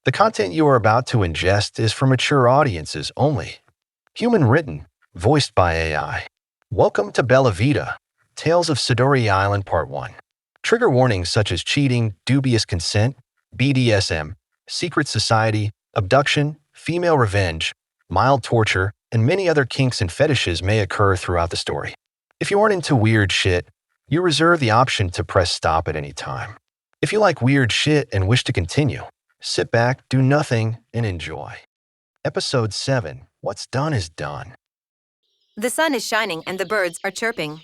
The content you are about to ingest is for mature audiences only. Human written, voiced by AI. Welcome to Bella Vita, Tales of Sidori Island Part 1. Trigger warnings such as cheating, dubious consent, BDSM, secret society, abduction, female revenge, mild torture, and many other kinks and fetishes may occur throughout the story. If you aren't into weird shit, you reserve the option to press stop at any time. If you like weird shit and wish to continue, sit back, do nothing, and enjoy. Episode 7. What's done is done. The sun is shining and the birds are chirping.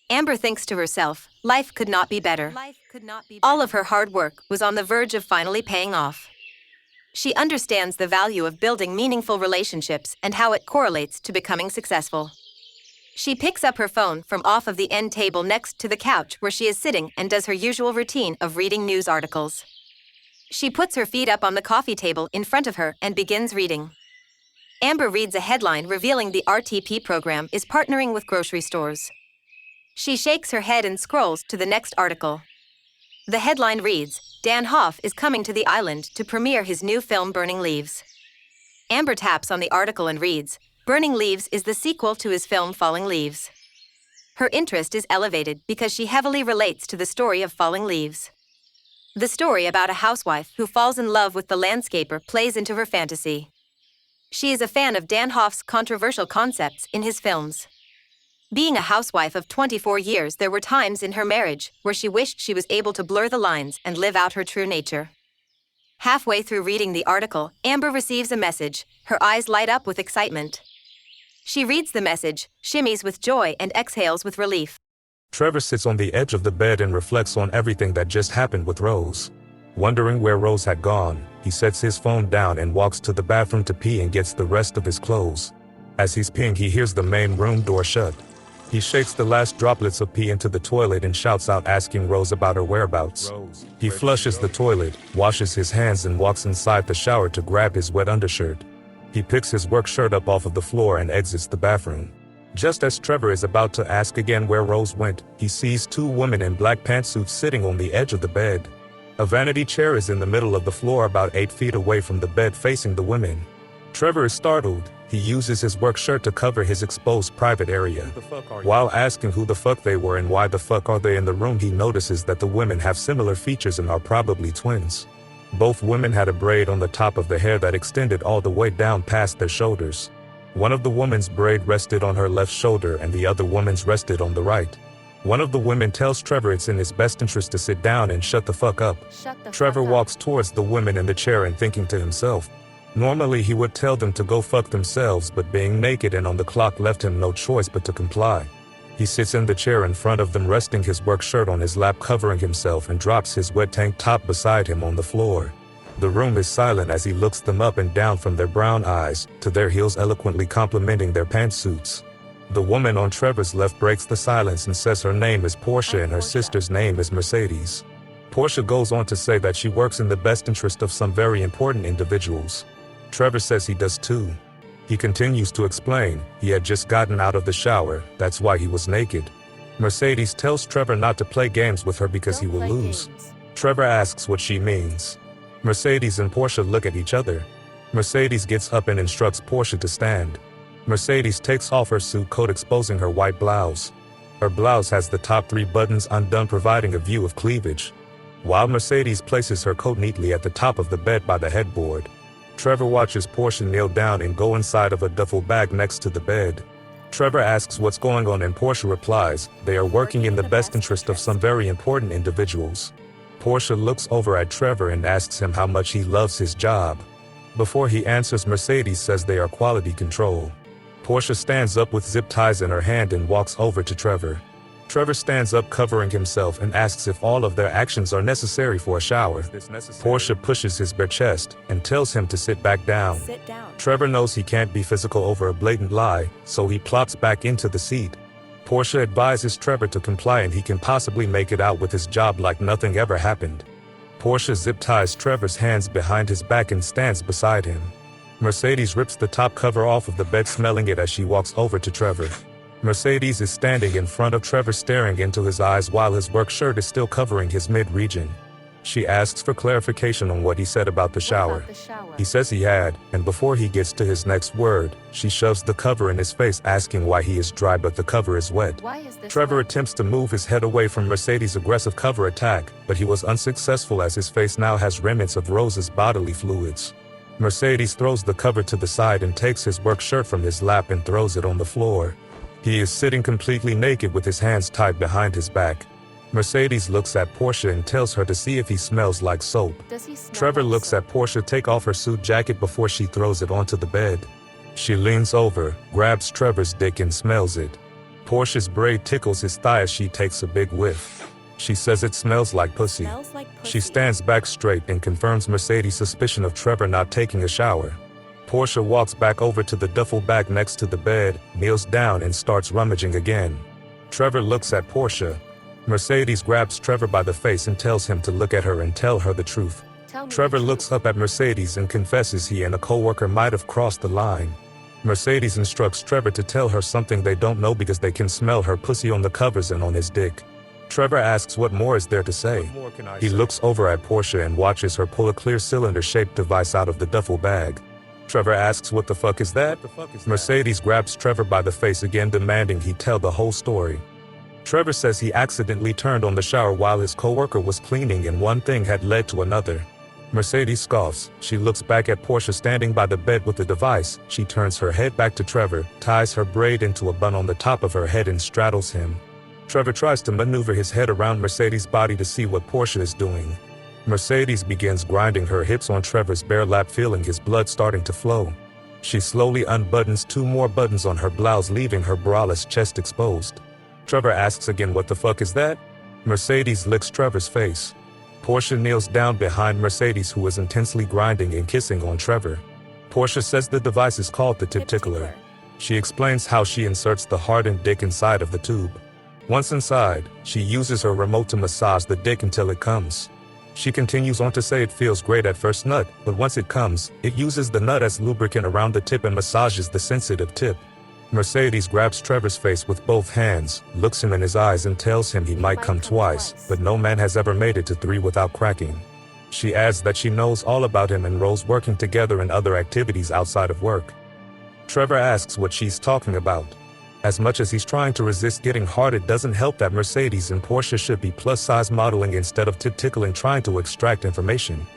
Amber thinks to herself, life could not be better. All of her hard work was on the verge of finally paying off. She understands the value of building meaningful relationships and how it correlates to becoming successful. She picks up her phone from off of the end table next to the couch where she is sitting and does her usual routine of reading news articles. She puts her feet up on the coffee table in front of her and begins reading. Amber reads a headline revealing the RTP program is partnering with grocery stores. She shakes her head and scrolls to the next article. The headline reads, Dan Hoff is coming to the island to premiere his new film Burning Leaves. Amber taps on the article and reads, Burning Leaves is the sequel to his film Falling Leaves. Her interest is elevated because she heavily relates to the story of Falling Leaves. The story about a housewife who falls in love with the landscaper plays into her fantasy. She is a fan of Dan Hoff's controversial concepts in his films. Being a housewife of 24 years, there were times in her marriage where she wished she was able to blur the lines and live out her true nature. Halfway through reading the article, Amber receives a message. Her eyes light up with excitement. She reads the message, shimmies with joy and exhales with relief. Trevor sits on the edge of the bed and reflects on everything that just happened with Rose. Wondering where Rose had gone, he sets his phone down and walks to the bathroom to pee and gets the rest of his clothes. As he's peeing, he hears the main room door shut. He shakes the last droplets of pee into the toilet and shouts out asking Rose about her whereabouts. He flushes the toilet, washes his hands and walks inside the shower to grab his wet undershirt. He picks his work shirt up off of the floor and exits the bathroom. Just as Trevor is about to ask again where Rose went, he sees two women in black pantsuits sitting on the edge of the bed. A vanity chair is in the middle of the floor about 8 feet away from the bed facing the women. Trevor is startled. He uses his work shirt to cover his exposed private area. While asking who the fuck they were and why the fuck are they in the room, he notices that the women have similar features and are probably twins. Both women had a braid on the top of the hair that extended all the way down past their shoulders. One of the woman's braid rested on her left shoulder and the other woman's rested on the right. One of the women tells Trevor it's in his best interest to sit down and shut the fuck up. Trevor walks towards the women in the chair and thinking to himself, normally he would tell them to go fuck themselves, but being naked and on the clock left him no choice but to comply. He sits in the chair in front of them, resting his work shirt on his lap, covering himself, and drops his wet tank top beside him on the floor. The room is silent as he looks them up and down from their brown eyes to their heels, eloquently complimenting their pantsuits. The woman on Trevor's left breaks the silence and says her name is Portia and her sister's name is Mercedes. Portia goes on to say that she works in the best interest of some very important individuals. Trevor says he does too. He continues to explain, he had just gotten out of the shower, that's why he was naked. Mercedes tells Trevor not to play games with her because he will lose. Trevor asks what she means. Mercedes and Portia look at each other. Mercedes gets up and instructs Portia to stand. Mercedes takes off her suit coat, exposing her white blouse. Her blouse has the top 3 buttons undone, providing a view of cleavage. While Mercedes places her coat neatly at the top of the bed by the headboard, Trevor watches Portia kneel down and go inside of a duffel bag next to the bed. Trevor asks what's going on and Portia replies, they are working in the best interest of some very important individuals. Portia looks over at Trevor and asks him how much he loves his job. Before he answers, Mercedes says they are quality control. Portia stands up with zip ties in her hand and walks over to Trevor. Trevor stands up covering himself and asks if all of their actions are necessary for a shower. Portia pushes his bare chest and tells him to sit back down. Trevor knows he can't be physical over a blatant lie, so he plops back into the seat. Portia advises Trevor to comply and he can possibly make it out with his job like nothing ever happened. Portia zip ties Trevor's hands behind his back and stands beside him. Mercedes rips the top cover off of the bed, smelling it as she walks over to Trevor. Mercedes is standing in front of Trevor, staring into his eyes while his work shirt is still covering his mid-region. She asks for clarification on what he said about the shower. He says he had, and before he gets to his next word, she shoves the cover in his face asking why he is dry but the cover is wet. Trevor attempts to move his head away from Mercedes' aggressive cover attack, but he was unsuccessful as his face now has remnants of Rose's bodily fluids. Mercedes throws the cover to the side and takes his work shirt from his lap and throws it on the floor. He is sitting completely naked with his hands tied behind his back. Mercedes looks at Portia and tells her to see if he smells like soap. Trevor looks at Portia take off her suit jacket before she throws it onto the bed. She leans over, grabs Trevor's dick and smells it. Portia's braid tickles his thigh as she takes a big whiff. She says it smells like pussy. She stands back straight and confirms Mercedes' suspicion of Trevor not taking a shower. Portia walks back over to the duffel bag next to the bed, kneels down and starts rummaging again. Trevor looks at Portia. Mercedes grabs Trevor by the face and tells him to look at her and tell her the truth. Trevor looks up at Mercedes and confesses he and a coworker might have crossed the line. Mercedes instructs Trevor to tell her something they don't know because they can smell her pussy on the covers and on his dick. Trevor asks what more is there to say. He looks over at Portia and watches her pull a clear cylinder-shaped device out of the duffel bag. Trevor asks what the fuck is that? Mercedes grabs Trevor by the face again demanding he tell the whole story. Trevor says he accidentally turned on the shower while his coworker was cleaning and one thing had led to another. Mercedes scoffs. She looks back at Portia standing by the bed with the device. She turns her head back to Trevor, ties her braid into a bun on the top of her head and straddles him. Trevor tries to maneuver his head around Mercedes' body to see what Portia is doing. Mercedes begins grinding her hips on Trevor's bare lap, feeling his blood starting to flow. She slowly unbuttons 2 more buttons on her blouse, leaving her braless chest exposed. Trevor asks again what the fuck is that? Mercedes licks Trevor's face. Portia kneels down behind Mercedes, who is intensely grinding and kissing on Trevor. Portia says the device is called the tip tickler. She explains how she inserts the hardened dick inside of the tube. Once inside, she uses her remote to massage the dick until it comes. She continues on to say it feels great at first nut, but once it comes, it uses the nut as lubricant around the tip and massages the sensitive tip. Mercedes grabs Trevor's face with both hands, looks him in his eyes and tells him he might come twice, but no man has ever made it to 3 without cracking. She adds that she knows all about him and Rose working together in other activities outside of work. Trevor asks what she's talking about. As much as he's trying to resist getting hard, it doesn't help that Mercedes and Portia should be plus-size modeling instead of tip-tickling trying to extract information.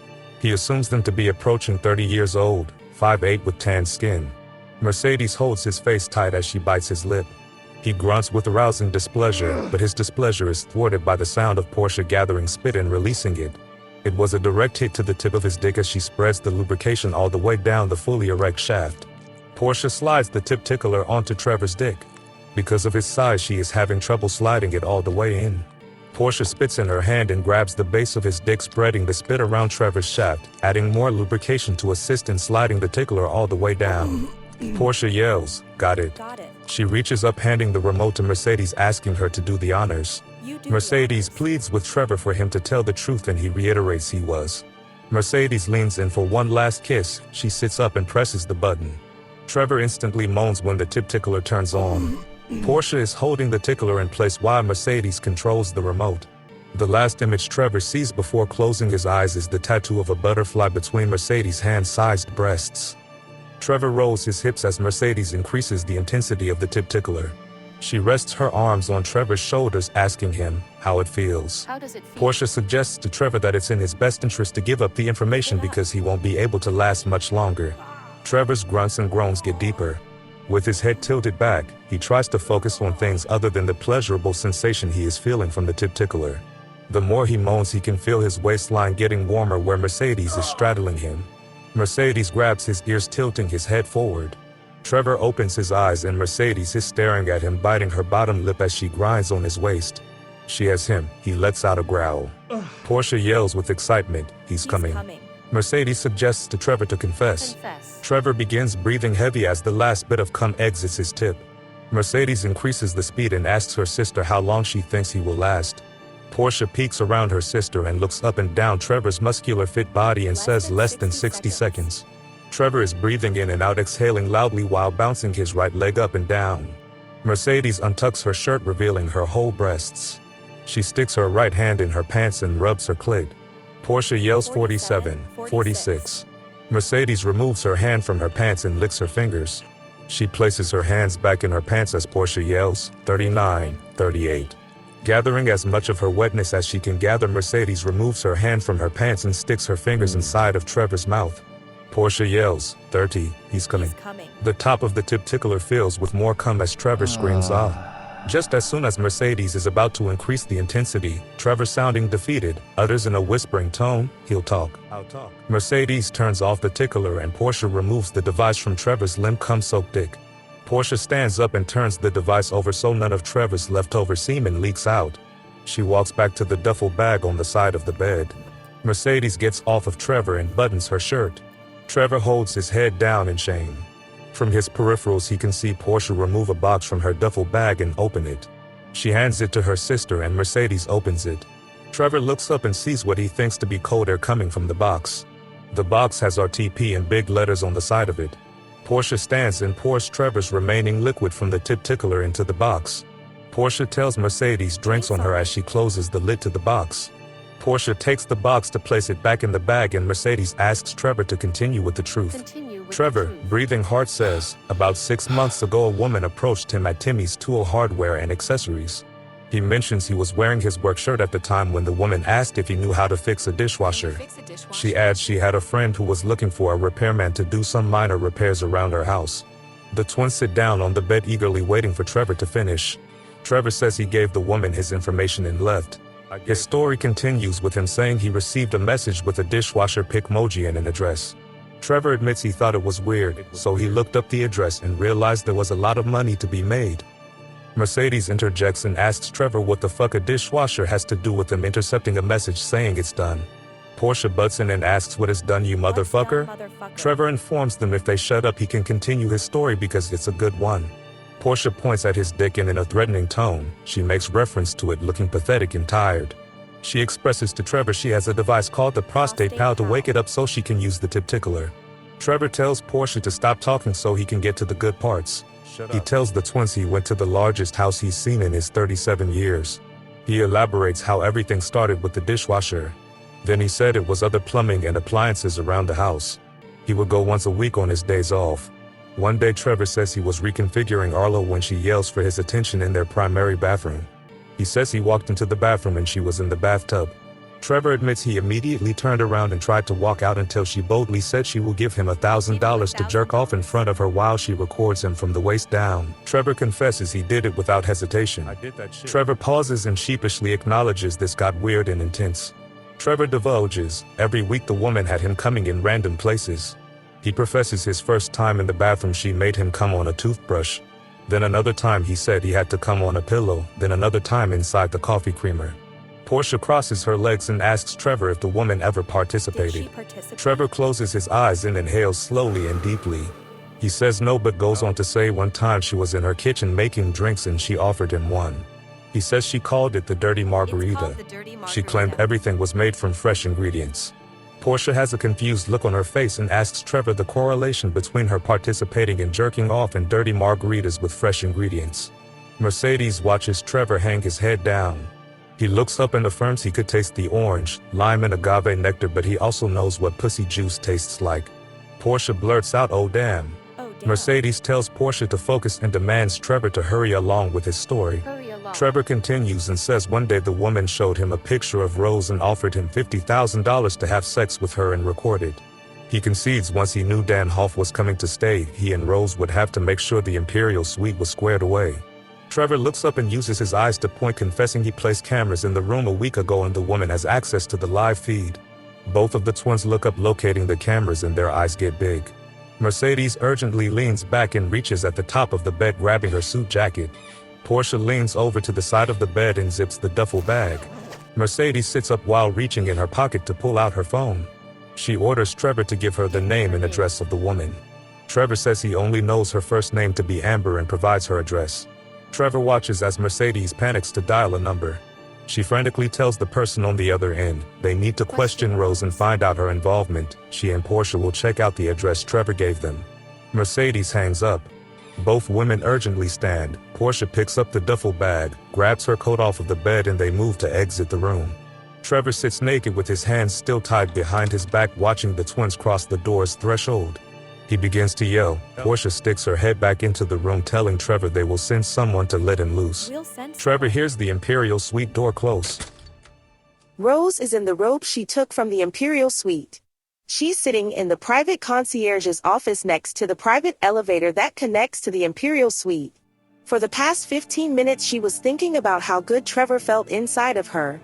He assumes them to be approaching 30 years old, 5'8" with tan skin. Mercedes holds his face tight as she bites his lip. He grunts with arousing displeasure, but his displeasure is thwarted by the sound of Portia gathering spit and releasing it. It was a direct hit to the tip of his dick as she spreads the lubrication all the way down the fully erect shaft. Portia slides the tip tickler onto Trevor's dick. Because of his size, she is having trouble sliding it all the way in. Portia spits in her hand and grabs the base of his dick, spreading the spit around Trevor's shaft, adding more lubrication to assist in sliding the tickler all the way down. Portia yells, "Got it." She reaches up, handing the remote to Mercedes, asking her to do the honors. Mercedes pleads with Trevor for him to tell the truth, and he reiterates he was. Mercedes leans in for one last kiss. She sits up and presses the button. Trevor instantly moans when the tip tickler turns on. Portia is holding the tickler in place while Mercedes controls the remote. The last image Trevor sees before closing his eyes is the tattoo of a butterfly between Mercedes' hand-sized breasts. Trevor rolls his hips as Mercedes increases the intensity of the tip tickler. She rests her arms on Trevor's shoulders, asking him how it feels. How does it feel? Portia suggests to Trevor that it's in his best interest to give up the information because he won't be able to last much longer. Trevor's grunts and groans get deeper. With his head tilted back, he tries to focus on things other than the pleasurable sensation he is feeling from the tip tickler. The more he moans, he can feel his waistline getting warmer where Mercedes is straddling him. Mercedes grabs his ears, tilting his head forward. Trevor opens his eyes and Mercedes is staring at him, biting her bottom lip as she grinds on his waist. She has him. He lets out a growl. Portia yells with excitement, He's coming. Mercedes suggests to Trevor to confess. Trevor begins breathing heavy as the last bit of cum exits his tip. Mercedes increases the speed and asks her sister how long she thinks he will last. Portia peeks around her sister and looks up and down Trevor's muscular fit body and says less than 60 seconds. Trevor is breathing in and out, exhaling loudly while bouncing his right leg up and down. Mercedes untucks her shirt, revealing her whole breasts. She sticks her right hand in her pants and rubs her clit. Portia yells 47, 46. Mercedes removes her hand from her pants and licks her fingers. She places her hands back in her pants as Portia yells 39, 38. Gathering as much of her wetness as she can gather, Mercedes removes her hand from her pants and sticks her fingers inside of Trevor's mouth. Portia yells 30, he's coming. The top of the tip tickler fills with more cum as Trevor screams ah. Just as soon as Mercedes is about to increase the intensity, Trevor, sounding defeated, utters in a whispering tone, he'll talk. I'll talk. Mercedes turns off the tickler and Portia removes the device from Trevor's limp cum-soaked dick. Portia stands up and turns the device over so none of Trevor's leftover semen leaks out. She walks back to the duffel bag on the side of the bed. Mercedes gets off of Trevor and buttons her shirt. Trevor holds his head down in shame. From his peripherals he can see Portia remove a box from her duffel bag and open it. She hands it to her sister and Mercedes opens it. Trevor looks up and sees what he thinks to be cold air coming from the box. The box has RTP in big letters on the side of it. Portia stands and pours Trevor's remaining liquid from the tip tickler into the box. Portia tells Mercedes drinks on her as she closes the lid to the box. Portia takes the box to place it back in the bag and Mercedes asks Trevor to continue with the truth. Trevor, breathing hard, says, about 6 months ago a woman approached him at Timmy's Tool Hardware and Accessories. He mentions he was wearing his work shirt at the time when the woman asked if he knew how to fix a dishwasher. She adds she had a friend who was looking for a repairman to do some minor repairs around her house. The twins sit down on the bed eagerly waiting for Trevor to finish. Trevor says he gave the woman his information and left. His story continues with him saying he received a message with a dishwasher pic emoji and an address. Trevor admits he thought it was weird, so he looked up the address and realized there was a lot of money to be made. Mercedes interjects and asks Trevor what the fuck a dishwasher has to do with them intercepting a message saying it's done. Portia butts in and asks what is done, you motherfucker? Trevor informs them if they shut up he can continue his story because it's a good one. Portia points at his dick and in a threatening tone, she makes reference to it looking pathetic and tired. She expresses to Trevor she has a device called the prostate pal to wake it up so she can use the tip tickler. Trevor tells Portia to stop talking so he can get to the good parts. He tells the twins he went to the largest house he's seen in his 37 years. He elaborates how everything started with the dishwasher. Then he said it was other plumbing and appliances around the house. He would go once a week on his days off. One day Trevor says he was reconfiguring Arlo when she yells for his attention in their primary bathroom. He says he walked into the bathroom and she was in the bathtub. Trevor admits he immediately turned around and tried to walk out until she boldly said she will give him $1,000 to jerk off in front of her while she records him from the waist down. Trevor confesses he did it without hesitation. Trevor pauses and sheepishly acknowledges this got weird and intense. Trevor divulges, every week the woman had him coming in random places. He professes his first time in the bathroom she made him come on a toothbrush. Then another time he said he had to come on a pillow, then another time inside the coffee creamer. Portia crosses her legs and asks Trevor if the woman ever participated. Trevor closes his eyes and inhales slowly and deeply. He says no but goes on to say one time she was in her kitchen making drinks and she offered him one. He says she called it the dirty margarita. She claimed everything was made from fresh ingredients. Portia has a confused look on her face and asks Trevor the correlation between her participating in jerking off and dirty margaritas with fresh ingredients. Mercedes watches Trevor hang his head down. He looks up and affirms he could taste the orange, lime and agave nectar but he also knows what pussy juice tastes like. Portia blurts out, oh damn. Mercedes tells Portia to focus and demands Trevor to hurry along with his story. Trevor continues and says one day the woman showed him a picture of Rose and offered him $50,000 to have sex with her and record it. He concedes once he knew Dan Hoff was coming to stay, he and Rose would have to make sure the Imperial Suite was squared away. Trevor looks up and uses his eyes to point, confessing he placed cameras in the room a week ago and the woman has access to the live feed. Both of the twins look up locating the cameras and their eyes get big. Mercedes urgently leans back and reaches at the top of the bed grabbing her suit jacket. Portia leans over to the side of the bed and zips the duffel bag. Mercedes sits up while reaching in her pocket to pull out her phone. She orders Trevor to give her the name and address of the woman. Trevor says he only knows her first name to be Amber and provides her address. Trevor watches as Mercedes panics to dial a number. She frantically tells the person on the other end they need to question Rose and find out her involvement. She and Portia will check out the address Trevor gave them. Mercedes hangs up. Both women urgently stand. Portia picks up the duffel bag, grabs her coat off of the bed and they move to exit the room. Trevor sits naked with his hands still tied behind his back, watching the twins cross the door's threshold. He begins to yell. Portia sticks her head back into the room, telling Trevor they will send someone to let him loose. Trevor hears the Imperial Suite door close. Rose is in the robe she took from the Imperial Suite. She's sitting in the private concierge's office next to the private elevator that connects to the Imperial Suite. For the past 15 minutes she was thinking about how good Trevor felt inside of her.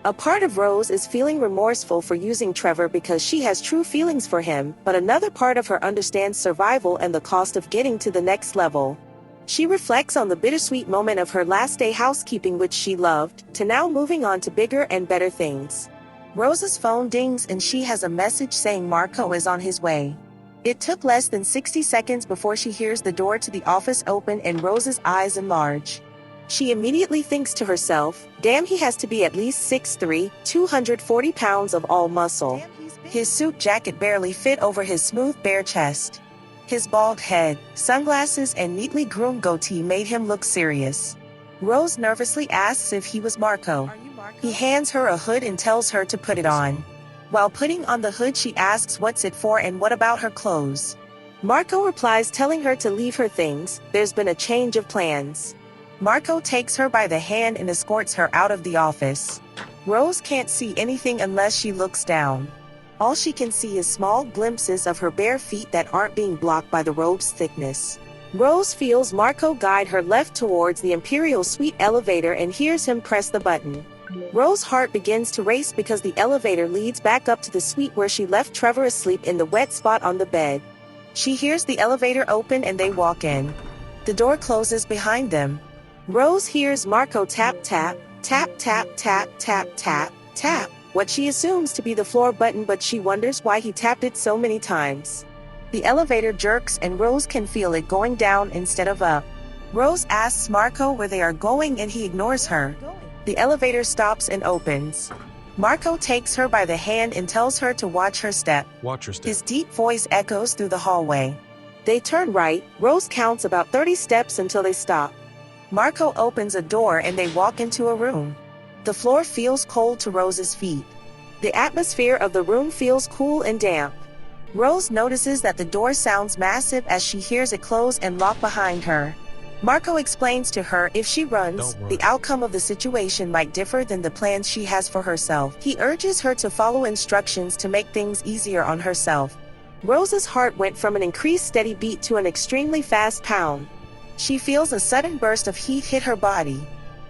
A part of Rose is feeling remorseful for using Trevor because she has true feelings for him, but another part of her understands survival and the cost of getting to the next level. She reflects on the bittersweet moment of her last day housekeeping, which she loved, to now moving on to bigger and better things. Rose's phone dings and she has a message saying Marco is on his way. It took less than 60 seconds before she hears the door to the office open and Rose's eyes enlarge. She immediately thinks to herself, damn, he has to be at least 6'3", 240 pounds of all muscle. His suit jacket barely fit over his smooth bare chest. His bald head, sunglasses and neatly groomed goatee made him look serious. Rose nervously asks if he was Marco. He hands her a hood and tells her to put it on. While putting on the hood she asks what's it for and what about her clothes. Marco replies telling her to leave her things, there's been a change of plans. Marco takes her by the hand and escorts her out of the office. Rose can't see anything unless she looks down. All she can see is small glimpses of her bare feet that aren't being blocked by the robe's thickness. Rose feels Marco guide her left towards the Imperial Suite elevator and hears him press the button. Rose's heart begins to race because the elevator leads back up to the suite where she left Trevor asleep in the wet spot on the bed. She hears the elevator open and they walk in. The door closes behind them. Rose hears Marco tap tap, tap tap tap tap tap, tap, what she assumes to be the floor button, but she wonders why he tapped it so many times. The elevator jerks and Rose can feel it going down instead of up. Rose asks Marco where they are going and he ignores her. The elevator stops and opens. Marco takes her by the hand and tells her to watch her step. His deep voice echoes through the hallway. They turn right. Rose counts about 30 steps until they stop. Marco opens a door and they walk into a room. The floor feels cold to Rose's feet. The atmosphere of the room feels cool and damp. Rose notices that the door sounds massive as she hears it close and lock behind her. Marco explains to her if she runs, the outcome of the situation might differ than the plans she has for herself. He urges her to follow instructions to make things easier on herself. Rose's heart went from an increased steady beat to an extremely fast pound. She feels a sudden burst of heat hit her body.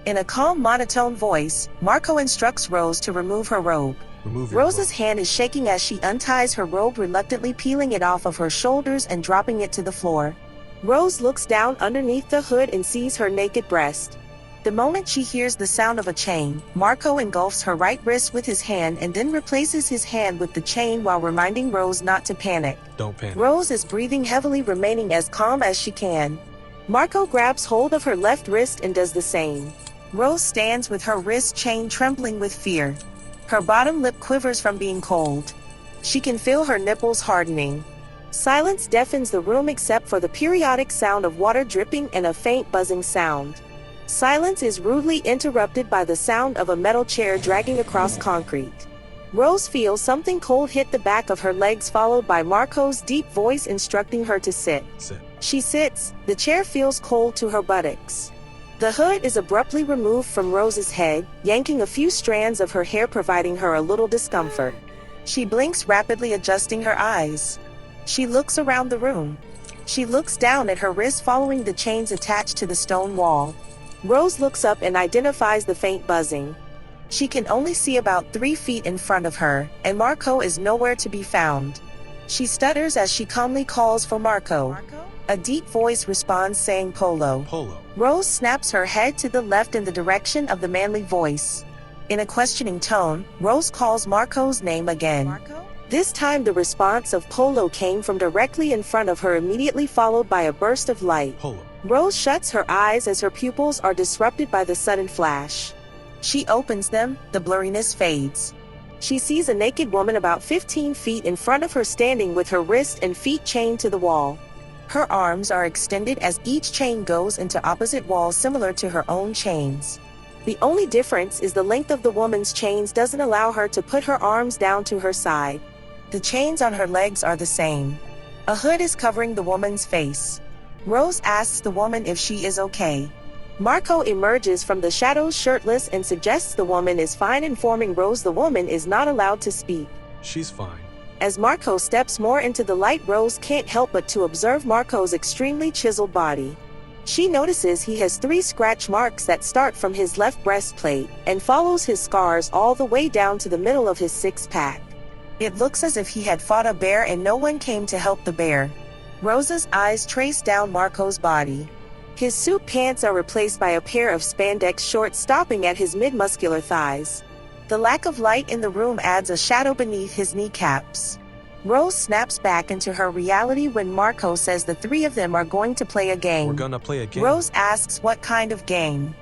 In a calm, monotone voice, Marco instructs Rose to remove her robe. Rose's hand is shaking as she unties her robe, reluctantly peeling it off of her shoulders and dropping it to the floor. Rose looks down underneath the hood and sees her naked breast. The moment she hears the sound of a chain, Marco engulfs her right wrist with his hand and then replaces his hand with the chain while reminding Rose not to panic. Don't panic. Rose is breathing heavily, remaining as calm as she can. Marco grabs hold of her left wrist and does the same. Rose stands with her wrist chain trembling with fear. Her bottom lip quivers from being cold. She can feel her nipples hardening. Silence deafens the room except for the periodic sound of water dripping and a faint buzzing sound. Silence is rudely interrupted by the sound of a metal chair dragging across concrete. Rose feels something cold hit the back of her legs, followed by Marco's deep voice instructing her to sit. She sits. The chair feels cold to her buttocks. The hood is abruptly removed from Rose's head, yanking a few strands of her hair, providing her a little discomfort. She blinks rapidly, adjusting her eyes. She looks around the room. She looks down at her wrist, following the chains attached to the stone wall. Rose looks up and identifies the faint buzzing. She can only see about 3 feet in front of her, and Marco is nowhere to be found. She stutters as she calmly calls for Marco. A deep voice responds saying Polo. Rose snaps her head to the left in the direction of the manly voice. In a questioning tone, Rose calls Marco's name again. This time the response of Polo came from directly in front of her, immediately followed by a burst of light. Rose shuts her eyes as her pupils are disrupted by the sudden flash. She opens them, the blurriness fades. She sees a naked woman about 15 feet in front of her, standing with her wrist and feet chained to the wall. Her arms are extended as each chain goes into opposite walls similar to her own chains. The only difference is the length of the woman's chains doesn't allow her to put her arms down to her side. The chains on her legs are the same. A hood is covering the woman's face. Rose asks the woman if she is okay. Marco emerges from the shadows shirtless and suggests the woman is fine, informing Rose the woman is not allowed to speak. She's fine. As Marco steps more into the light, Rose can't help but to observe Marco's extremely chiseled body. She notices he has 3 scratch marks that start from his left breastplate and follows his scars all the way down to the middle of his six-pack. It looks as if he had fought a bear and no one came to help the bear. Rose's eyes trace down Marco's body. His suit pants are replaced by a pair of spandex shorts stopping at his mid-muscular thighs. The lack of light in the room adds a shadow beneath his kneecaps. Rose snaps back into her reality when Marco says the 3 of them are going to play a game. We're gonna play a game. Rose asks what kind of game.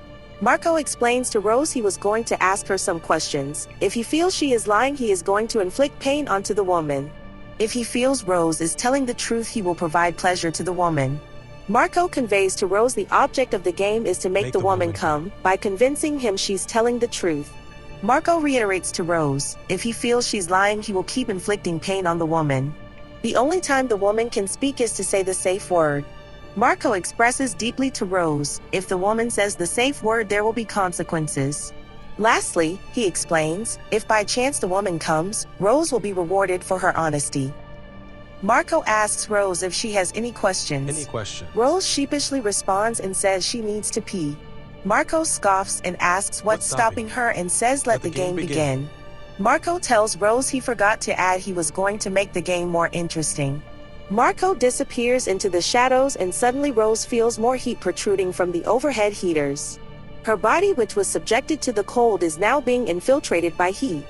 Marco explains to Rose he was going to ask her some questions. If he feels she is lying, he is going to inflict pain onto the woman. If he feels Rose is telling the truth, he will provide pleasure to the woman. Marco conveys to Rose the object of the game is to make the woman come by convincing him she's telling the truth. Marco reiterates to Rose, if he feels she's lying, he will keep inflicting pain on the woman. The only time the woman can speak is to say the safe word. Marco expresses deeply to Rose, if the woman says the safe word, there will be consequences. Lastly, he explains, if by chance the woman comes, Rose will be rewarded for her honesty. Marco asks Rose if she has any questions. Any questions? Rose sheepishly responds and says she needs to pee. Marco scoffs and asks what's stopping her and says let the game begin. Marco tells Rose he forgot to add he was going to make the game more interesting. Marco disappears into the shadows and suddenly Rose feels more heat protruding from the overhead heaters. Her body, which was subjected to the cold, is now being infiltrated by heat.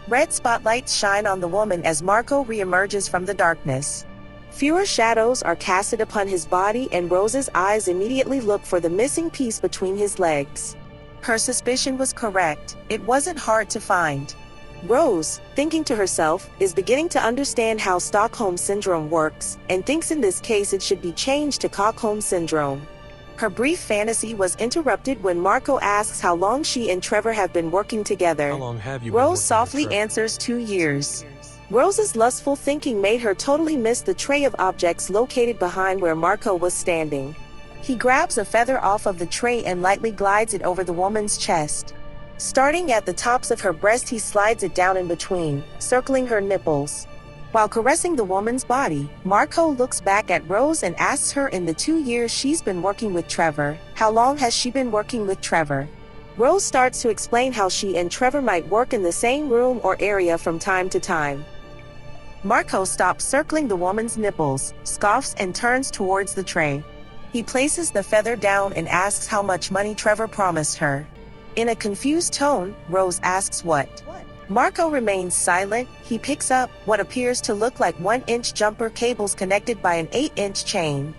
Red spotlights shine on the woman as Marco reemerges from the darkness. Fewer shadows are casted upon his body and Rose's eyes immediately look for the missing piece between his legs. Her suspicion was correct. It wasn't hard to find. Rose, thinking to herself, is beginning to understand how Stockholm Syndrome works and thinks in this case it should be changed to Cockholm Syndrome. Her brief fantasy was interrupted when Marco asks how long she and Trevor have been working together. How long have you been Rose working softly with Trevor? answers 2 years. Rose's lustful thinking made her totally miss the tray of objects located behind where Marco was standing. He grabs a feather off of the tray and lightly glides it over the woman's chest. Starting at the tops of her breast, he slides it down in between, circling her nipples. While caressing the woman's body, Marco looks back at Rose and asks her in the 2 years she's been working with Trevor, how long has she been working with Trevor? Rose starts to explain how she and Trevor might work in the same room or area from time to time. Marco stops circling the woman's nipples, scoffs and turns towards the tray. He places the feather down and asks how much money Trevor promised her. In a confused tone, Rose asks what? Marco remains silent. He picks up what appears to look like 1-inch jumper cables connected by an 8-inch chain.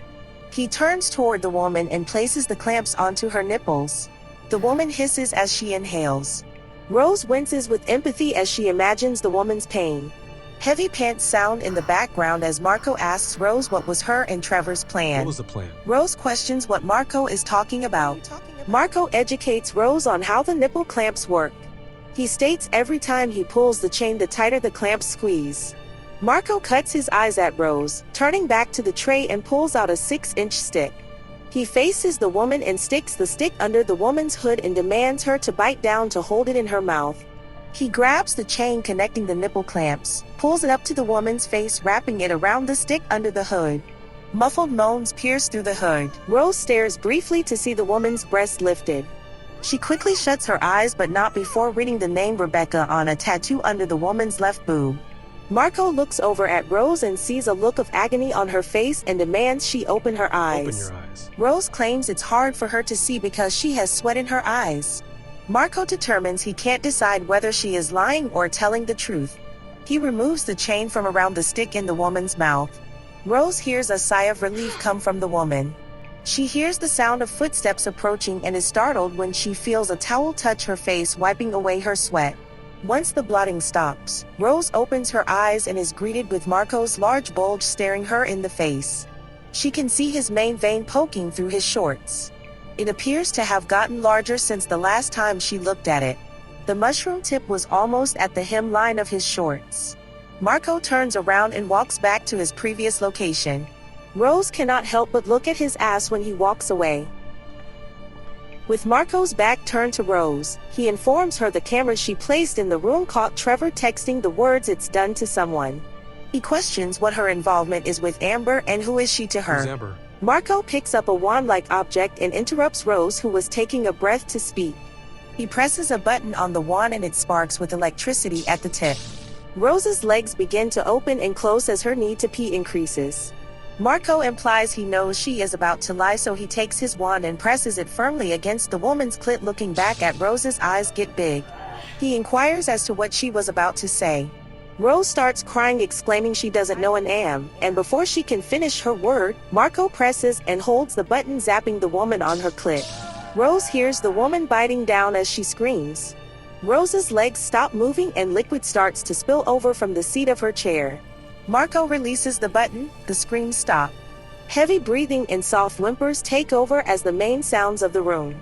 He turns toward the woman and places the clamps onto her nipples. The woman hisses as she inhales. Rose winces with empathy as she imagines the woman's pain. Heavy pants sound in the background as Marco asks Rose what was her and Trevor's plan. What was the plan? Rose questions what Marco is talking about. Marco educates Rose on how the nipple clamps work. He states every time he pulls the chain, the tighter the clamps squeeze. Marco cuts his eyes at Rose, turning back to the tray and pulls out a 6-inch stick. He faces the woman and sticks the stick under the woman's hood and demands her to bite down to hold it in her mouth. He grabs the chain connecting the nipple clamps, pulls it up to the woman's face, wrapping it around the stick under the hood. Muffled moans pierce through the hood. Rose stares briefly to see the woman's breast lifted. She quickly shuts her eyes, but not before reading the name Rebecca on a tattoo under the woman's left boob. Marco looks over at Rose and sees a look of agony on her face and demands she open her eyes. Open your eyes. Rose claims it's hard for her to see because she has sweat in her eyes. Marco determines he can't decide whether she is lying or telling the truth. He removes the chain from around the stick in the woman's mouth. Rose hears a sigh of relief come from the woman. She hears the sound of footsteps approaching and is startled when she feels a towel touch her face, wiping away her sweat. Once the blotting stops, Rose opens her eyes and is greeted with Marco's large bulge staring her in the face. She can see his main vein poking through his shorts. It appears to have gotten larger since the last time she looked at it. The mushroom tip was almost at the hemline of his shorts. Marco turns around and walks back to his previous location. Rose cannot help but look at his ass when he walks away. With Marco's back turned to Rose, he informs her the camera she placed in the room caught Trevor texting the words "it's done" to someone. He questions what her involvement is with Amber and who is she to her. Who's Amber? Marco picks up a wand-like object and interrupts Rose, who was taking a breath, to speak. He presses a button on the wand and it sparks with electricity at the tip. Rose's legs begin to open and close as her need to pee increases. Marco implies he knows she is about to lie, so he takes his wand and presses it firmly against the woman's clit. Looking back at Rose's eyes get big. He inquires as to what she was about to say. Rose starts crying, exclaiming she doesn't know an am, and before she can finish her word, Marco presses and holds the button, zapping the woman on her clit. Rose hears the woman biting down as she screams. Rose's legs stop moving and liquid starts to spill over from the seat of her chair. Marco releases the button, the screams stop. Heavy breathing and soft whimpers take over as the main sounds of the room.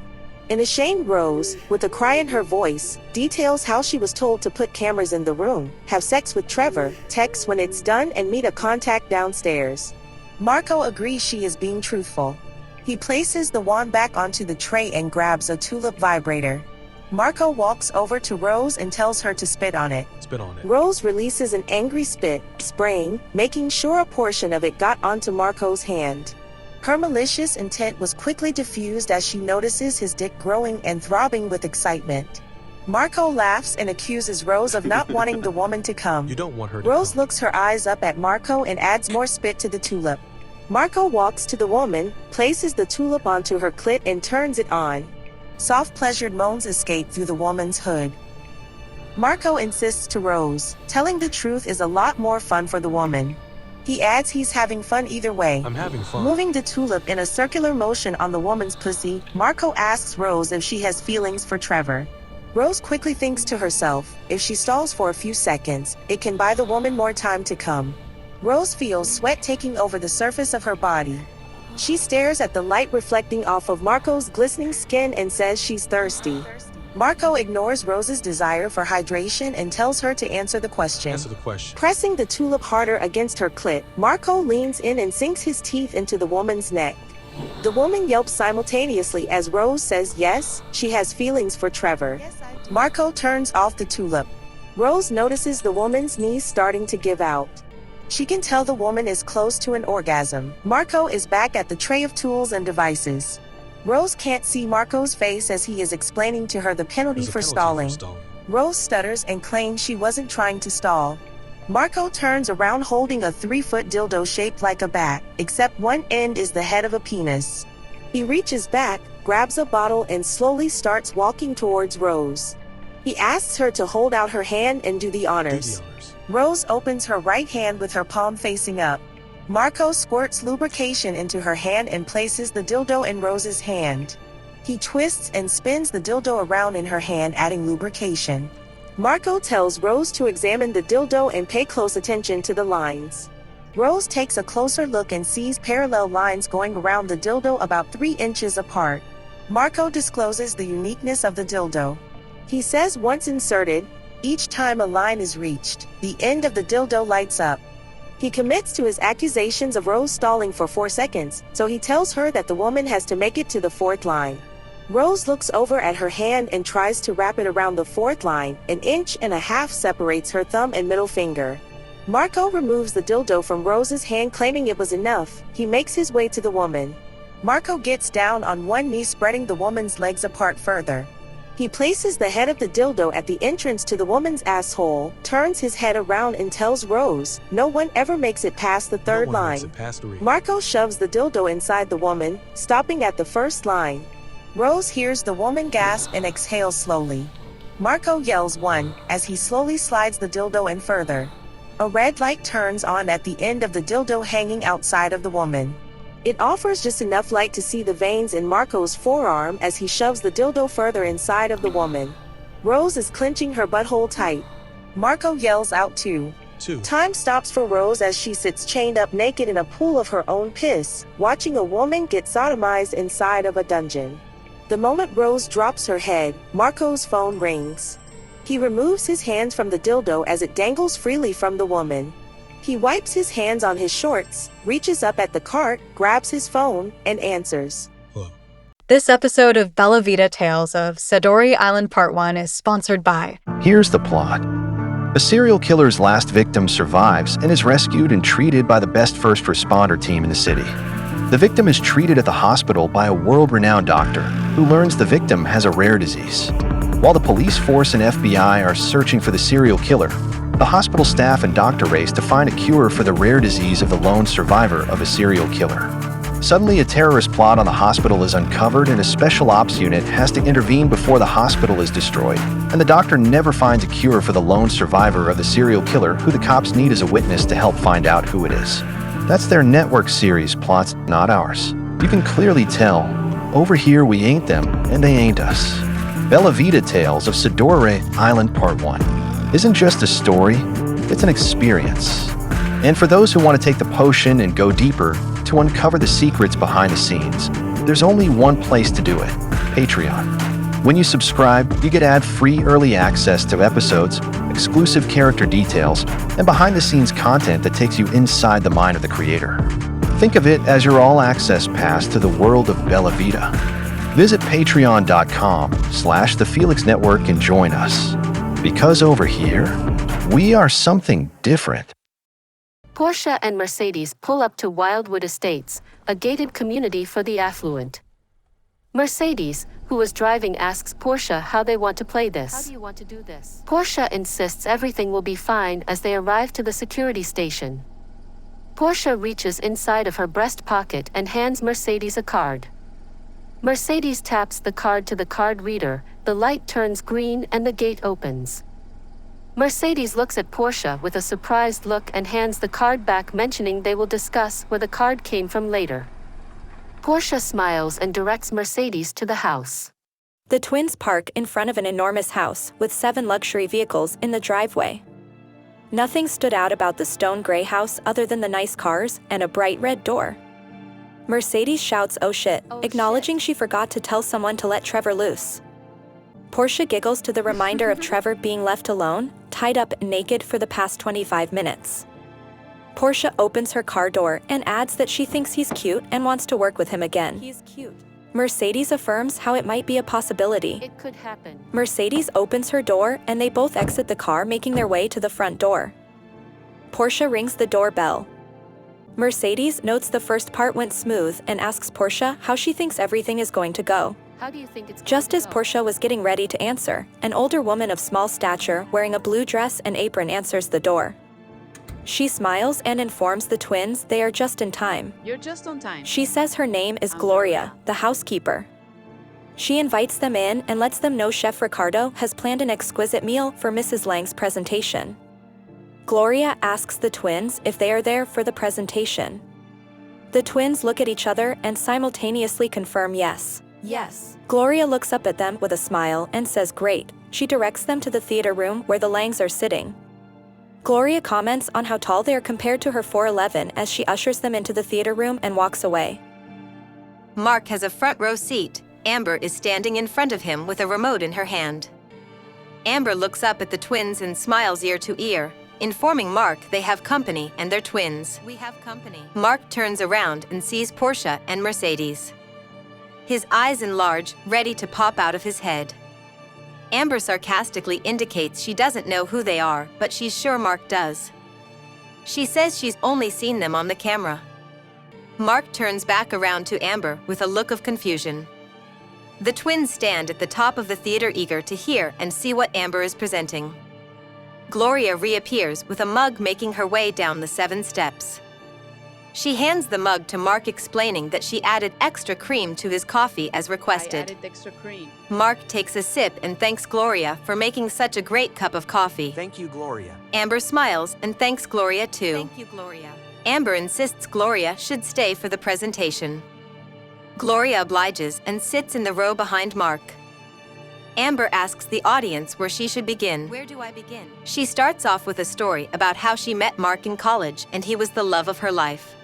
An ashamed Rose, with a cry in her voice, details how she was told to put cameras in the room, have sex with Trevor, text when it's done, and meet a contact downstairs. Marco agrees she is being truthful. He places the wand back onto the tray and grabs a tulip vibrator. Marco walks over to Rose and tells her to spit on it. Spit on it. Rose releases an angry spit, spraying, making sure a portion of it got onto Marco's hand. Her malicious intent was quickly diffused as she notices his dick growing and throbbing with excitement. Marco laughs and accuses Rose of not wanting the woman to come. You don't want her to Rose come. looks her eyes up at Marco and adds more spit to the tulip. Marco walks to the woman, places the tulip onto her clit and turns it on. Soft pleasured moans escape through the woman's hood. Marco insists to Rose, telling the truth is a lot more fun for the woman. He adds he's having fun either way. I'm having fun. Moving the tulip in a circular motion on the woman's pussy, Marco asks Rose if she has feelings for Trevor. Rose quickly thinks to herself, if she stalls for a few seconds, it can buy the woman more time to come. Rose feels sweat taking over the surface of her body. She stares at the light reflecting off of Marco's glistening skin and says she's thirsty. Marco ignores Rose's desire for hydration and tells her to answer the question. Answer the question. Pressing the tulip harder against her clit, Marco leans in and sinks his teeth into the woman's neck. The woman yelps simultaneously as Rose says yes, she has feelings for Trevor. Marco turns off the tulip. Rose notices the woman's knees starting to give out. She can tell the woman is close to an orgasm. Marco is back at the tray of tools and devices. Rose can't see Marco's face as he is explaining to her the penalty for stalling. Rose stutters and claims she wasn't trying to stall. Marco turns around holding a 3-foot dildo shaped like a bat, except one end is the head of a penis. He reaches back, grabs a bottle and slowly starts walking towards Rose. He asks her to hold out her hand and do the honors. Rose opens her right hand with her palm facing up. Marco squirts lubrication into her hand and places the dildo in Rose's hand. He twists and spins the dildo around in her hand, adding lubrication. Marco tells Rose to examine the dildo and pay close attention to the lines. Rose takes a closer look and sees parallel lines going around the dildo about 3 inches apart. Marco discloses the uniqueness of the dildo. He says once inserted, each time a line is reached, the end of the dildo lights up. He commits to his accusations of Rose stalling for 4 seconds, so he tells her that the woman has to make it to the 4th line. Rose looks over at her hand and tries to wrap it around the 4th line. 1.5 inches separates her thumb and middle finger. Marco removes the dildo from Rose's hand, claiming it was enough. He makes his way to the woman. Marco gets down on one knee, spreading the woman's legs apart further. He places the head of the dildo at the entrance to the woman's asshole, turns his head around and tells Rose, no one ever makes it past the 3rd line. Marco shoves the dildo inside the woman, stopping at the 1st line. Rose hears the woman gasp and exhales slowly. Marco yells 1 as he slowly slides the dildo in further. A red light turns on at the end of the dildo hanging outside of the woman. It offers just enough light to see the veins in Marco's forearm as he shoves the dildo further inside of the woman. Rose is clenching her butthole tight. Marco yells out 2. 2. Time stops for Rose as she sits chained up naked in a pool of her own piss, watching a woman get sodomized inside of a dungeon. The moment Rose drops her head, Marco's phone rings. He removes his hands from the dildo as it dangles freely from the woman. He wipes his hands on his shorts, reaches up at the cart, grabs his phone, and answers. Hello. This episode of Bella Vita Tales of Sidori Island Part 1 is sponsored by... Here's the plot. A serial killer's last victim survives and is rescued and treated by the best first responder team in the city. The victim is treated at the hospital by a world-renowned doctor who learns the victim has a rare disease. While the police force and FBI are searching for the serial killer, the hospital staff and doctor race to find a cure for the rare disease of the lone survivor of a serial killer. Suddenly, a terrorist plot on the hospital is uncovered and a special ops unit has to intervene before the hospital is destroyed, and the doctor never finds a cure for the lone survivor of the serial killer who the cops need as a witness to help find out who it is. That's their network series plots, not ours. You can clearly tell, over here we ain't them, and they ain't us. Bella Vita Tales of Sidori Island Part 1 isn't just a story, it's an experience. And for those who want to take the potion and go deeper, to uncover the secrets behind the scenes, there's only one place to do it: Patreon. When you subscribe, you get ad-free early access to episodes, exclusive character details, and behind-the-scenes content that takes you inside the mind of the creator. Think of it as your all-access pass to the world of Bella Vita. Visit patreon.com/The Felix Network and join us. Because over here, we are something different. Portia and Mercedes pull up to Wildwood Estates, a gated community for the affluent. Mercedes, who is driving, asks Portia how they want to play this. How do you want to do this? Portia insists everything will be fine as they arrive to the security station. Portia reaches inside of her breast pocket and hands Mercedes a card. Mercedes taps the card to the card reader, the light turns green and the gate opens. Mercedes looks at Portia with a surprised look and hands the card back, mentioning they will discuss where the card came from later. Portia smiles and directs Mercedes to the house. The twins park in front of an enormous house with 7 luxury vehicles in the driveway. Nothing stood out about the stone gray house other than the nice cars and a bright red door. Mercedes shouts, "Oh shit," acknowledging she forgot to tell someone to let Trevor loose. Portia giggles to the reminder of Trevor being left alone, tied up naked for the past 25 minutes. Portia opens her car door and adds that she thinks he's cute and wants to work with him again. He's cute. Mercedes affirms how it might be a possibility. It could happen. Mercedes opens her door and they both exit the car, making their way to the front door. Portia rings the doorbell. Mercedes notes the first part went smooth and asks Portia how she thinks everything is going to go. How do you think it's Just as Portia was getting ready to answer, an older woman of small stature wearing a blue dress and apron answers the door. She smiles and informs the twins they are just in time. You're just on time. She says her name is Gloria, the housekeeper. She invites them in and lets them know Chef Ricardo has planned an exquisite meal for Mrs. Lang's presentation. Gloria asks the twins if they are there for the presentation. The twins look at each other and simultaneously confirm yes. Yes. Gloria looks up at them with a smile and says great. She directs them to the theater room where the Langs are sitting. Gloria comments on how tall they are compared to her 4'11" as she ushers them into the theater room and walks away. Mark has a front row seat. Amber is standing in front of him with a remote in her hand. Amber looks up at the twins and smiles ear to ear, informing Mark they have company and they're twins. We have company. Mark turns around and sees Portia and Mercedes. His eyes enlarge, ready to pop out of his head. Amber sarcastically indicates she doesn't know who they are, but she's sure Mark does. She says she's only seen them on the camera. Mark turns back around to Amber with a look of confusion. The twins stand at the top of the theater eager to hear and see what Amber is presenting. Gloria reappears with a mug, making her way down the 7 steps. She hands the mug to Mark, explaining that she added extra cream to his coffee as requested. I added extra cream. Mark takes a sip and thanks Gloria for making such a great cup of coffee. Thank you, Gloria. Amber smiles and thanks Gloria too. Thank you, Gloria. Amber insists Gloria should stay for the presentation. Gloria obliges and sits in the row behind Mark. Amber asks the audience where she should begin. Where do I begin? She starts off with a story about how she met Mark in college and he was the love of her life.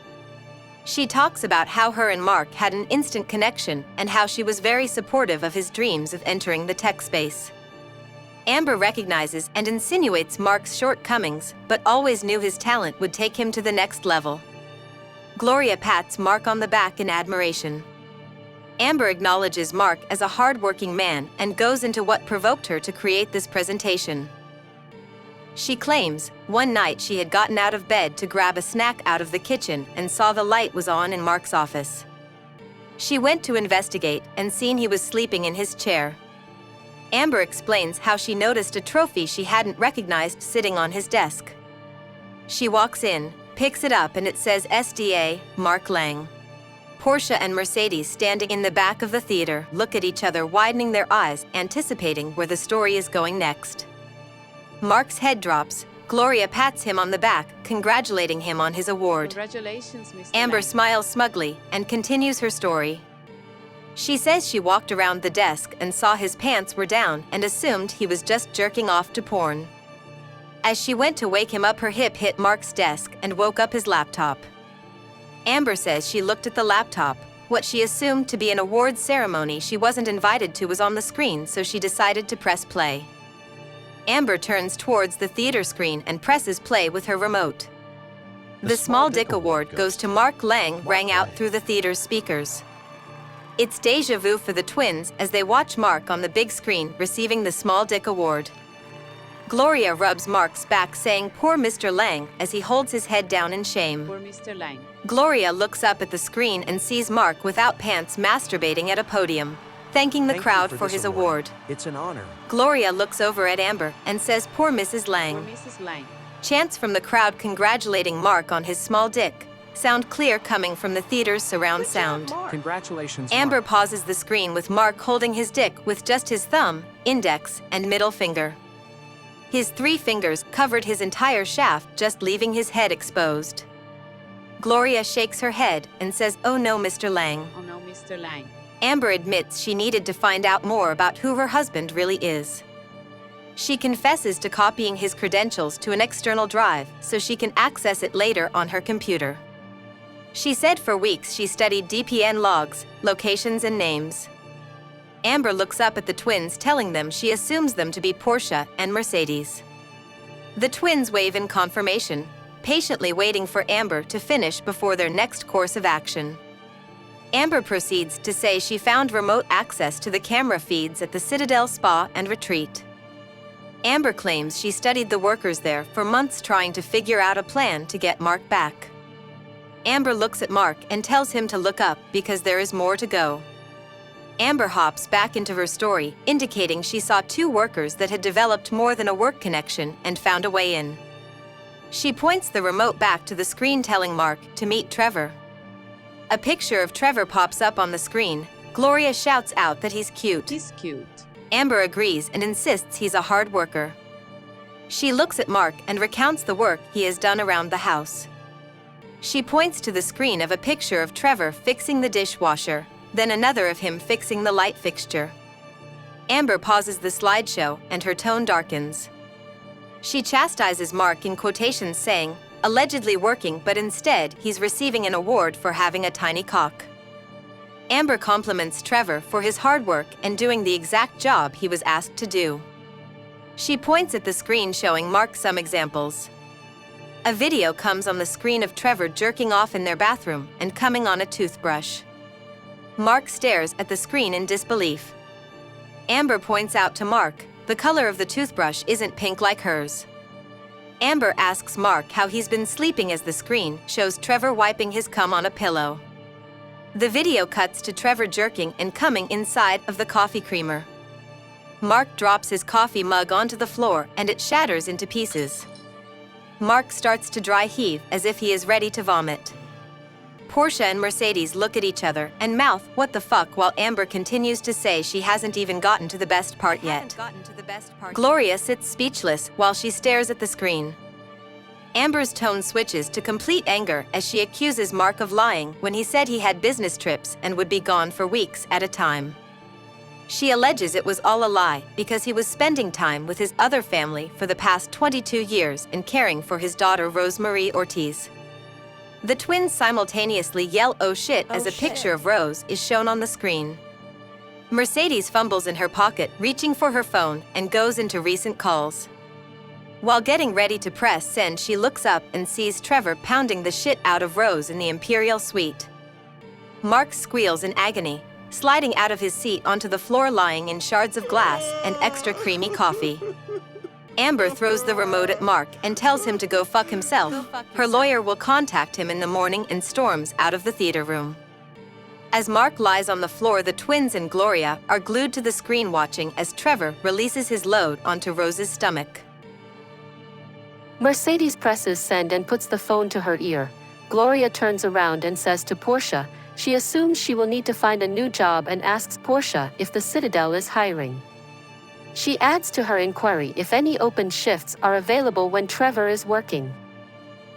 She talks about how her and Mark had an instant connection and how she was very supportive of his dreams of entering the tech space. Amber recognizes and insinuates Mark's shortcomings, but always knew his talent would take him to the next level. Gloria pats Mark on the back in admiration. Amber acknowledges Mark as a hard-working man and goes into what provoked her to create this presentation. She claims, one night she had gotten out of bed to grab a snack out of the kitchen and saw the light was on in Mark's office. She went to investigate and seen he was sleeping in his chair. Amber explains how she noticed a trophy she hadn't recognized sitting on his desk. She walks in, picks it up, and it says SDA, Mark Lang. Portia and Mercedes, standing in the back of the theater, look at each other, widening their eyes, anticipating where the story is going next. Mark's head drops. Gloria pats him on the back, congratulating him on his award. Congratulations, Mr. Amber Lang. smiles smugly and continues her story. She says she walked around the desk and saw his pants were down and assumed he was just jerking off to porn. As she went to wake him up, her hip hit Mark's desk and woke up his laptop. Amber says she looked at the laptop. What she assumed to be an awards ceremony she wasn't invited to was on the screen, so she decided to press play. Amber turns towards the theater screen and presses play with her remote. The Small Dick Award goes to Mark Lang, rang out through the theater's speakers. It's déjà vu for the twins as they watch Mark on the big screen receiving the Small Dick Award. Gloria rubs Mark's back, saying, "Poor Mr. Lang," as he holds his head down in shame. For Mr. Lang. Gloria looks up at the screen and sees Mark without pants masturbating at a podium, thanking the crowd for his award. It's an honor. Gloria looks over at Amber and says, "Poor Mrs. For Lang." Mrs. Lang. Chants from the crowd congratulating Mark on his small dick sound clear coming from the theater's surround sound. Congratulations, Amber Mark. pauses the screen with Mark holding his dick with just his thumb, index, and middle finger. His 3 fingers covered his entire shaft, just leaving his head exposed. Gloria shakes her head and says, "Oh no, Mr. Lang." Oh no, Mr. Lang. Amber admits she needed to find out more about who her husband really is. She confesses to copying his credentials to an external drive so she can access it later on her computer. She said for weeks she studied DPN logs, locations, and names. Amber looks up at the twins, telling them she assumes them to be Portia and Mercedes. The twins wave in confirmation, patiently waiting for Amber to finish before their next course of action. Amber proceeds to say she found remote access to the camera feeds at the Citadel Spa and Retreat. Amber claims she studied the workers there for months, trying to figure out a plan to get Mark back. Amber looks at Mark and tells him to look up because there is more to go. Amber hops back into her story, indicating she saw 2 workers that had developed more than a work connection and found a way in. She points the remote back to the screen, telling Mark to meet Trevor. A picture of Trevor pops up on the screen. Gloria shouts out that he's cute. He's cute. Amber agrees and insists he's a hard worker. She looks at Mark and recounts the work he has done around the house. She points to the screen of a picture of Trevor fixing the dishwasher, then another of him fixing the light fixture. Amber pauses the slideshow and her tone darkens. She chastises Mark in quotations, saying, "Allegedly working, but instead he's receiving an award for having a tiny cock." Amber compliments Trevor for his hard work and doing the exact job he was asked to do. She points at the screen, showing Mark some examples. A video comes on the screen of Trevor jerking off in their bathroom and coming on a toothbrush. Mark stares at the screen in disbelief. Amber points out to Mark, the color of the toothbrush isn't pink like hers. Amber asks Mark how he's been sleeping as the screen shows Trevor wiping his cum on a pillow. The video cuts to Trevor jerking and coming inside of the coffee creamer. Mark drops his coffee mug onto the floor and it shatters into pieces. Mark starts to dry heave as if he is ready to vomit. Portia and Mercedes look at each other and mouth, "What the fuck," while Amber continues to say she hasn't even gotten to the best part yet. Gloria sits speechless while she stares at the screen. Amber's tone switches to complete anger as she accuses Mark of lying when he said he had business trips and would be gone for weeks at a time. She alleges it was all a lie because he was spending time with his other family for the past 22 years and caring for his daughter Rosemarie Ortiz. The twins simultaneously yell "oh shit" as a picture of Rose is shown on the screen. Mercedes fumbles in her pocket, reaching for her phone, and goes into recent calls. While getting ready to press send, she looks up and sees Trevor pounding the shit out of Rose in the Imperial Suite. Mark squeals in agony, sliding out of his seat onto the floor, lying in shards of glass and extra creamy coffee. Amber throws the remote at Mark and tells him to go fuck himself. Her lawyer will contact him in the morning and storms out of the theater room. As Mark lies on the floor, the twins and Gloria are glued to the screen watching as Trevor releases his load onto Rose's stomach. Mercedes presses send and puts the phone to her ear. Gloria turns around and says to Portia she assumes she will need to find a new job and asks Portia if the Citadel is hiring. She adds to her inquiry if any open shifts are available when Trevor is working.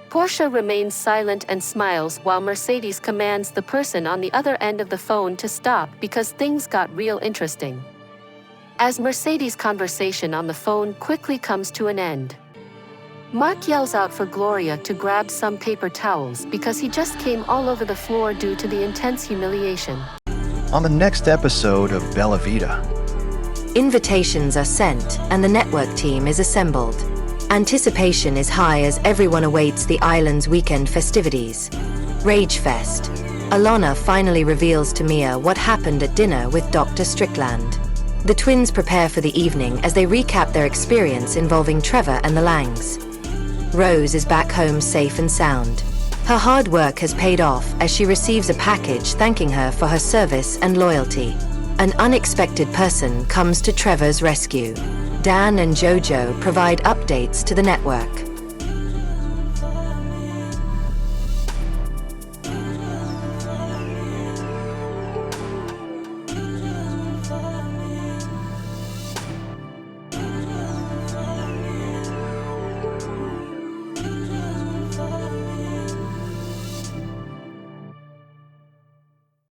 Portia remains silent and smiles while Mercedes commands the person on the other end of the phone to stop because things got real interesting. As Mercedes' conversation on the phone quickly comes to an end, Mark yells out for Gloria to grab some paper towels because he just came all over the floor due to the intense humiliation. On the next episode of Bella Vita. Invitations are sent and the network team is assembled. Anticipation is high as everyone awaits the island's weekend festivities. Rage Fest. Alana finally reveals to Mia what happened at dinner with Dr. Strickland. The twins prepare for the evening as they recap their experience involving Trevor and the Langs. Rose is back home safe and sound. Her hard work has paid off as she receives a package thanking her for her service and loyalty. An unexpected person comes to Trevor's rescue. Dan and Jojo provide updates to the network.